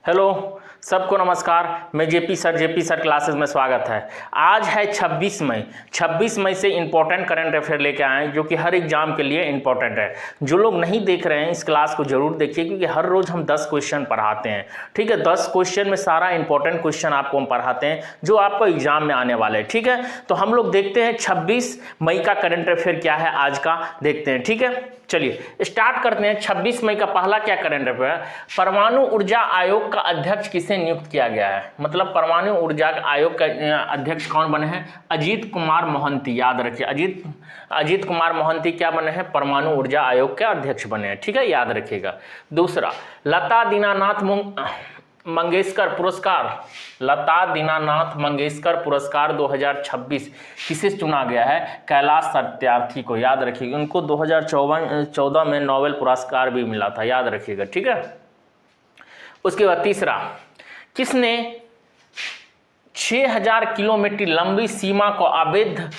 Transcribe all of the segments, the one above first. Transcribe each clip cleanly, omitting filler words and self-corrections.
Hello, सबको नमस्कार। मैं जेपी सर क्लासेस में स्वागत है। आज है 26 मई से इंपॉर्टेंट करंट अफेयर लेके आए हैं जो कि हर एग्जाम के लिए इंपॉर्टेंट है। जो लोग नहीं देख रहे हैं इस क्लास को जरूर देखिए, क्योंकि हर रोज हम 10 क्वेश्चन पढ़ाते हैं। ठीक है, 10 क्वेश्चन में सारा इंपॉर्टेंट क्वेश्चन आपको हम पढ़ाते हैं जो आपको एग्जाम में आने वाले हैं। ठीक है, तो हम लोग देखते हैं 26 मई का करंट अफेयर क्या है आज का, देखते हैं। ठीक है, चलिए स्टार्ट करते हैं। 26 मई का पहला क्या करंट अफेयर, परमाणु ऊर्जा आयोग का अध्यक्ष किसे नियुक्त किया गया है। मतलब परमाणु ऊर्जा आयोग का अध्यक्ष कौन बने हैं? अजीत कुमार मोहंती। याद रखिए, अजीत कुमार मोहंती क्या बने हैं? परमाणु ऊर्जा आयोग के अध्यक्ष बने हैं। ठीक है, याद रखिएगा। दूसरा, लता दीनानाथ मंगेशकर पुरस्कार, लता दीनानाथ मंगेशकर पुरस्कार 2026 किसे चुना गया है? कैलाश सत्यार्थी को। याद रखिएगा, उनको 2014 में नोबेल पुरस्कार भी मिला था। याद रखिएगा। ठीक है, उसके बाद तीसरा, किसने 6000 किलोमीटर लंबी सीमा को अवैध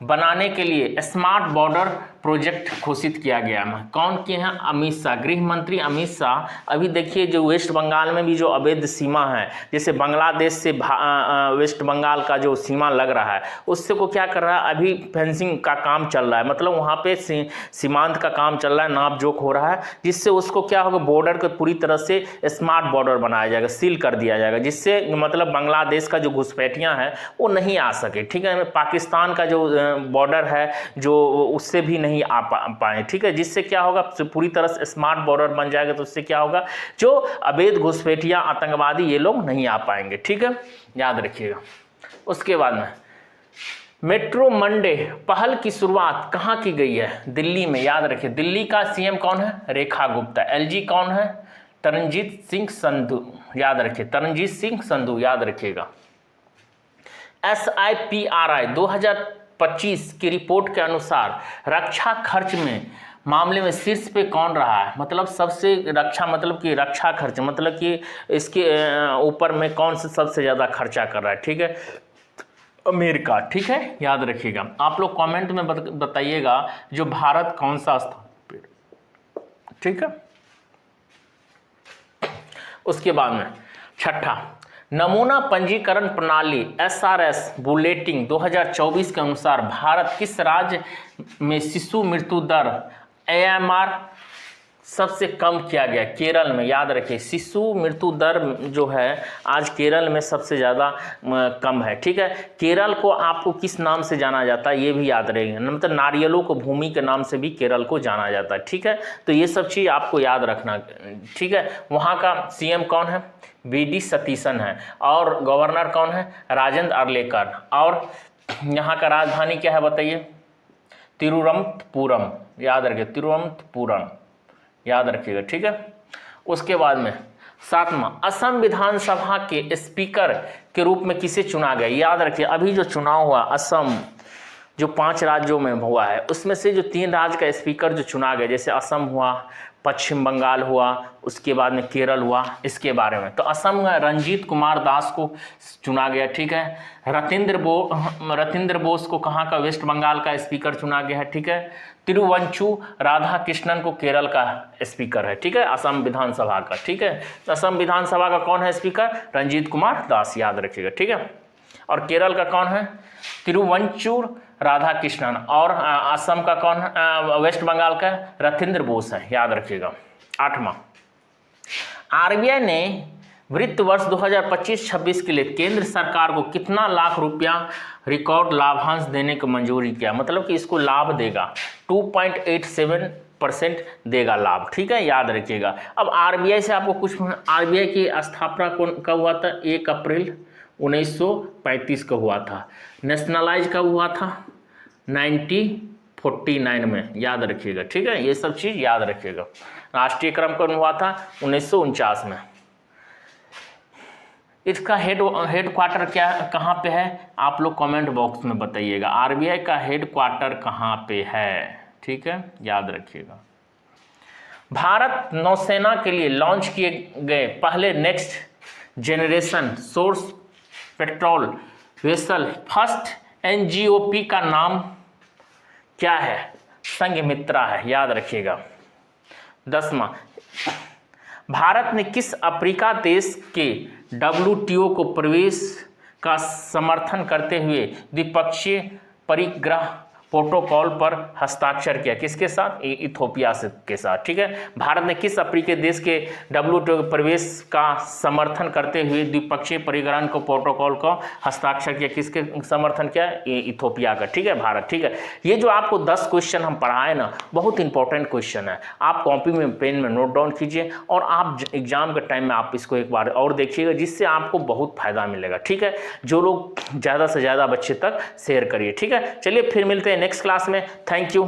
बनाने के लिए स्मार्ट बॉर्डर प्रोजेक्ट घोषित किया गया है? कौन किए हैं? अमित शाह, गृह मंत्री अमित शाह। अभी देखिए, जो वेस्ट बंगाल में भी जो अवैध सीमा है, जैसे बांग्लादेश से वेस्ट बंगाल का जो सीमा लग रहा है, उससे को क्या कर रहा है, अभी फेंसिंग का काम चल रहा है। मतलब वहाँ पे सीमांत का काम चल रहा है, नाप जोख हो रहा है, जिससे उसको क्या होगा, बॉर्डर को पूरी तरह से स्मार्ट बॉर्डर बनाया जाएगा, सील कर दिया जाएगा, जिससे मतलब बांग्लादेश का जो घुसपैठियाँ हैं वो नहीं आ सके। ठीक है, पाकिस्तान का जो बॉर्डर है जो उससे भी नहीं आ पाए। ठीक है, जिससे क्या होगा, पूरी तरह से स्मार्ट बॉर्डर बन जाएगा, तो उससे क्या होगा, जो अवैध घुसपैठियां आतंकवादी ये लोग नहीं आ पाएंगे। ठीक है, याद रखिएगा। उसके बाद में मेट्रो मंडे पहल की शुरुआत कहाँ की गई है? दिल्ली में। याद रखिए, दिल्ली का सीएम कौन है? रेखा गुप्ता। एलजी कौन है? तरनजीत सिंह संधू। याद रखिए, तरनजीत सिंह संधू। याद रखिएगा। SIPRI 2025 की रिपोर्ट के अनुसार रक्षा खर्च में मामले में शीर्ष पे कौन रहा है? मतलब सबसे रक्षा, मतलब कि रक्षा खर्च, मतलब कि इसके ऊपर में कौन से सबसे ज़्यादा खर्चा कर रहा है? ठीक है, अमेरिका। ठीक है, याद रखिएगा। आप लोग कमेंट में बताइएगा जो भारत कौन सा स्थान पे। ठीक है, उसके बाद में छठा, नमूना पंजीकरण प्रणाली SRS बुलेटिन 2024 के अनुसार भारत किस राज्य में शिशु मृत्यु दर AMR सबसे कम किया गया? केरल में। याद रखिए, शिशु मृत्यु दर जो है आज केरल में सबसे ज़्यादा कम है। ठीक है, केरल को आपको किस नाम से जाना जाता है ये भी याद रहेगा, मतलब नारियलों को भूमि के नाम से भी केरल को जाना जाता है। ठीक है, तो ये सब चीज़ आपको याद रखना। ठीक है, वहाँ का सीएम कौन है? BD सतीशन है। और गवर्नर कौन है? राजेंद्र अर्लेकर। और यहाँ का राजधानी क्या है बताइए? तिरुवनंतपुरम। याद रखिए, तिरुवनंतपुरम। याद रखिएगा। ठीक है, उसके बाद में सातवां, असम विधानसभा के स्पीकर के रूप में किसे चुना गया? याद रखिए, अभी जो चुनाव हुआ असम जो 5 राज्यों में हुआ है, उसमें से जो 3 राज्य का स्पीकर जो चुना गया, जैसे असम हुआ, पश्चिम बंगाल हुआ, उसके बाद में केरल हुआ, इसके बारे में तो असम में रंजीत कुमार दास को चुना गया। ठीक है, रतिंद्र बोस को कहाँ का? वेस्ट बंगाल का स्पीकर चुना गया है। ठीक है, तिरुवंचु राधा कृष्णन को केरल का स्पीकर है। ठीक है, असम विधानसभा का। ठीक है, असम विधानसभा का कौन है स्पीकर? रंजीत कुमार दास। याद रखिएगा। ठीक है, और केरल का कौन है? तिरुवंचुर राधा कृष्णन। और असम का कौन है? वेस्ट बंगाल का रतिंद्र बोस है। याद रखिएगा। 8वां, RBI ने वित्त वर्ष 2025-26 के लिए केंद्र सरकार को कितना लाख रुपया रिकॉर्ड लाभांश देने की मंजूरी किया? मतलब कि इसको लाभ देगा, 2.87% देगा लाभ। ठीक है, याद रखिएगा। अब RBI से आपको कुछ, RBI की स्थापना कब हुआ था? 1 अप्रैल 1935 को हुआ था। नेशनलाइज कब हुआ था? 1949 में। याद रखिएगा। ठीक है, ये सब चीज़ याद रखिएगा। राष्ट्रीयकरण कब हुआ था? 1949 में। इसका हेडक्वार्टर क्या, कहाँ पे है? आप लोग कमेंट बॉक्स में बताइएगा, RBI का हेडक्वार्टर कहाँ पे है। ठीक है, याद रखिएगा। भारत नौसेना के लिए लॉन्च किए गए पहले next generation source patrol vessel first NGOP का नाम क्या है? संघमित्रा है। याद रखिएगा। 10वां, भारत ने किस अफ्रीका देश के WTO को प्रवेश का समर्थन करते हुए द्विपक्षीय परिग्रह प्रोटोकॉल पर हस्ताक्षर किया? किसके साथ? इथोपिया के साथ। ठीक है, भारत ने किस अफ्रीकी देश के WTO प्रवेश का समर्थन करते हुए द्विपक्षीय परिग्रहण को प्रोटोकॉल का हस्ताक्षर किया? किसके समर्थन किया? इथोपिया का। ठीक है, भारत। ठीक है, ये जो आपको 10 क्वेश्चन हम पढ़ाए ना, बहुत इंपॉर्टेंट क्वेश्चन है। आप कॉपी में पेन में नोट डाउन कीजिए और आप एग्जाम के टाइम में आप इसको एक बार और देखिएगा, जिससे आपको बहुत फायदा मिलेगा। ठीक है, जो लोग ज़्यादा से ज़्यादा बच्चे तक शेयर करिए। ठीक है, चलिए फिर मिलते हैं नेक्स्ट क्लास में। Thank you.